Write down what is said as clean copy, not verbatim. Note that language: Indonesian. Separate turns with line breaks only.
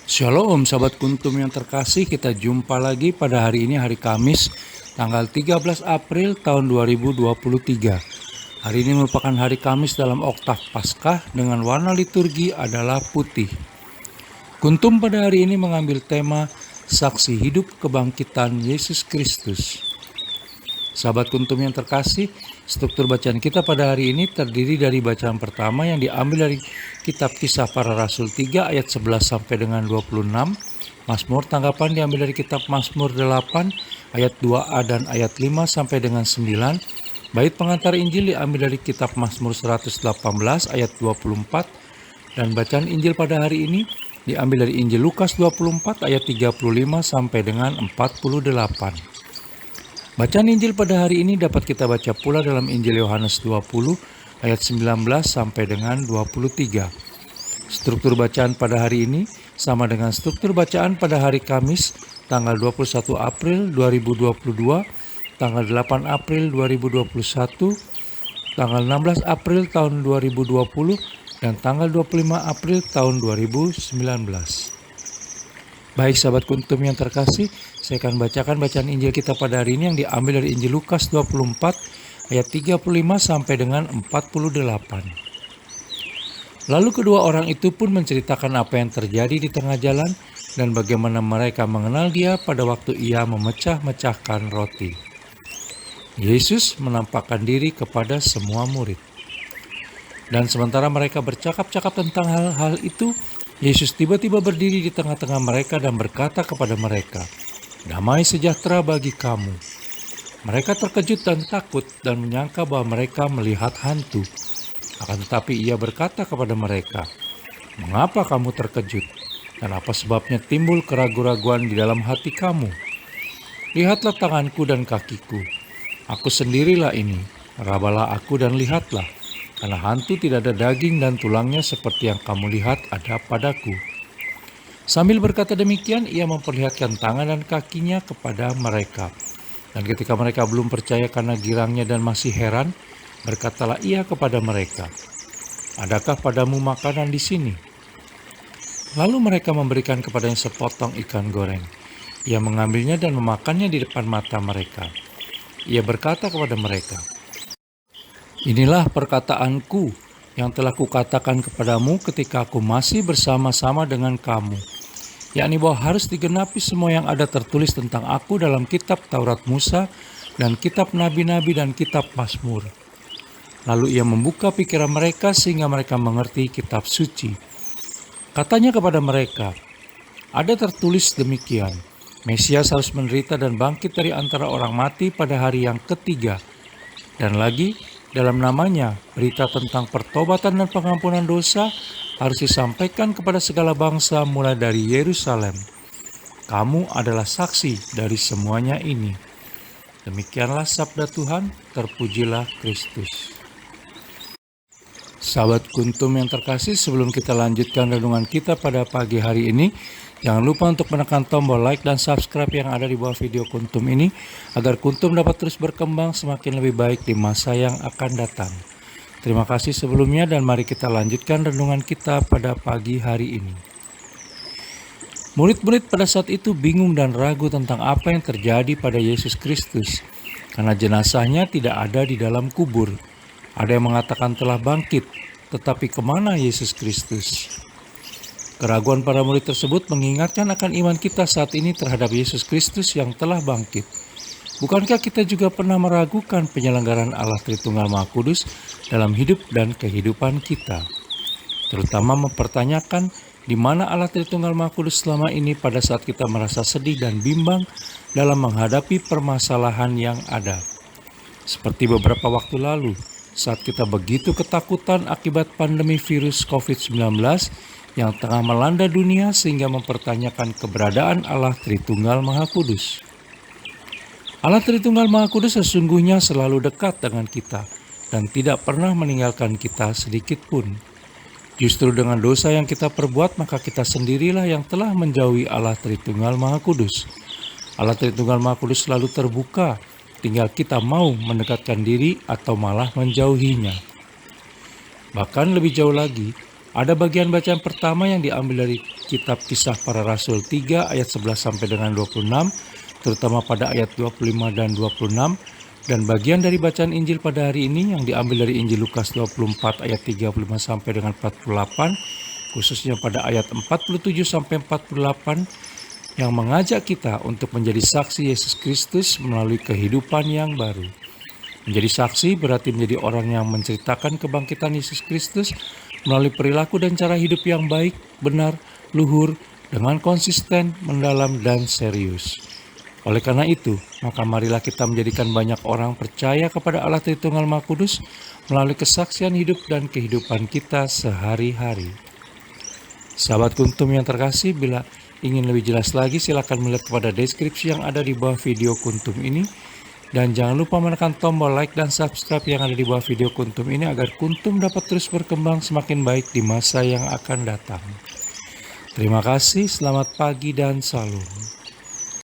Shalom sahabat kuntum yang terkasih, kita jumpa lagi pada hari ini, hari Kamis tanggal 13 April tahun 2023. Hari ini merupakan hari Kamis dalam oktav Paskah dengan warna liturgi adalah putih. Kuntum pada hari ini mengambil tema Saksi Hidup Kebangkitan Yesus Kristus. Sahabat kuntum yang terkasih, struktur bacaan kita pada hari ini terdiri dari bacaan pertama yang diambil dari kitab Kisah Para Rasul 3 ayat 11 sampai dengan 26. Mazmur tanggapan diambil dari kitab Mazmur 8 ayat 2a dan ayat 5 sampai dengan 9. Bait pengantar Injil diambil dari kitab Mazmur 118 ayat 24. Dan bacaan Injil pada hari ini diambil dari Injil Lukas 24 ayat 35 sampai dengan 48. Bacaan Injil pada hari ini dapat kita baca pula dalam Injil Yohanes 20 ayat 19 sampai dengan 23. Struktur bacaan pada hari ini sama dengan struktur bacaan pada hari Kamis tanggal 21 April 2022, tanggal 8 April 2021, tanggal 16 April tahun 2020, dan tanggal 25 April tahun 2019. Baik sahabat kuntum yang terkasih, saya akan bacakan bacaan Injil kita pada hari ini yang diambil dari Injil Lukas 24 ayat 35 sampai dengan 48. Lalu kedua orang itu pun menceritakan apa yang terjadi di tengah jalan dan bagaimana mereka mengenal Dia pada waktu Ia memecah-mecahkan roti. Yesus menampakkan diri kepada semua murid. Dan sementara mereka bercakap-cakap tentang hal-hal itu, Yesus tiba-tiba berdiri di tengah-tengah mereka dan berkata kepada mereka, "Damai sejahtera bagi kamu." Mereka terkejut dan takut dan menyangka bahwa mereka melihat hantu. Akan tetapi Ia berkata kepada mereka, "Mengapa kamu terkejut? Dan apa sebabnya timbul keraguan-raguan di dalam hati kamu? Lihatlah tanganku dan kakiku. Aku sendirilah ini. Rabalah aku dan lihatlah. Karena hantu tidak ada daging dan tulangnya seperti yang kamu lihat ada padaku." Sambil berkata demikian, Ia memperlihatkan tangan dan kakinya kepada mereka. Dan ketika mereka belum percaya karena girangnya dan masih heran, berkatalah Ia kepada mereka, "Adakah padamu makanan di sini?" Lalu mereka memberikan kepadanya sepotong ikan goreng. Ia mengambilnya dan memakannya di depan mata mereka. Ia berkata kepada mereka, "Inilah perkataanku yang telah kukatakan kepadamu ketika aku masih bersama-sama dengan kamu, yakni bahwa harus digenapi semua yang ada tertulis tentang aku dalam kitab Taurat Musa dan kitab Nabi-Nabi dan kitab Mazmur." Lalu Ia membuka pikiran mereka sehingga mereka mengerti kitab suci. Katanya kepada mereka, "Ada tertulis demikian, Mesias harus menderita dan bangkit dari antara orang mati pada hari yang ketiga. Dan lagi, dalam namanya, berita tentang pertobatan dan pengampunan dosa harus disampaikan kepada segala bangsa mulai dari Yerusalem. Kamu adalah saksi dari semuanya ini." Demikianlah sabda Tuhan, terpujilah Kristus. Sahabat kuntum yang terkasih, sebelum kita lanjutkan renungan kita pada pagi hari ini, jangan lupa untuk menekan tombol like dan subscribe yang ada di bawah video kuntum ini, agar kuntum dapat terus berkembang semakin lebih baik di masa yang akan datang. Terima kasih sebelumnya dan mari kita lanjutkan renungan kita pada pagi hari ini. Murid-murid pada saat itu bingung dan ragu tentang apa yang terjadi pada Yesus Kristus, karena jenazahnya tidak ada di dalam kubur. Ada yang mengatakan telah bangkit, tetapi kemana Yesus Kristus? Keraguan para murid tersebut mengingatkan akan iman kita saat ini terhadap Yesus Kristus yang telah bangkit. Bukankah kita juga pernah meragukan penyelenggaraan Allah Tritunggal Maha Kudus dalam hidup dan kehidupan kita? Terutama mempertanyakan di mana Allah Tritunggal Maha Kudus selama ini pada saat kita merasa sedih dan bimbang dalam menghadapi permasalahan yang ada. Seperti beberapa waktu lalu, saat kita begitu ketakutan akibat pandemi virus COVID-19 yang tengah melanda dunia sehingga mempertanyakan keberadaan Allah Tritunggal Maha Kudus. Allah Tritunggal Maha Kudus sesungguhnya selalu dekat dengan kita dan tidak pernah meninggalkan kita sedikit pun. Justru dengan dosa yang kita perbuat, maka kita sendirilah yang telah menjauhi Allah Tritunggal Maha Kudus. Allah Tritunggal Maha Kudus selalu terbuka, tinggal kita mau mendekatkan diri atau malah menjauhinya. Bahkan lebih jauh lagi, Ada bagian bacaan pertama yang diambil dari kitab Kisah Para Rasul 3 ayat 11 sampai dengan 26, terutama pada ayat 25 dan 26, dan bagian dari bacaan Injil pada hari ini yang diambil dari Injil Lukas 24 ayat 35 sampai dengan 48, khususnya pada ayat 47 sampai 48, yang mengajak kita untuk menjadi saksi Yesus Kristus melalui kehidupan yang baru. Menjadi saksi berarti menjadi orang yang menceritakan kebangkitan Yesus Kristus melalui perilaku dan cara hidup yang baik, benar, luhur, dengan konsisten, mendalam, dan serius. Oleh karena itu, maka marilah kita menjadikan banyak orang percaya kepada Allah Tritunggal Maha Kudus melalui kesaksian hidup dan kehidupan kita sehari-hari. Sahabat Kuntum yang terkasih, bila ingin lebih jelas lagi silakan melihat kepada deskripsi yang ada di bawah video Kuntum ini. Dan jangan lupa menekan tombol like dan subscribe yang ada di bawah video Kuntum ini agar Kuntum dapat terus berkembang semakin baik di masa yang akan datang. Terima kasih, selamat pagi dan salam.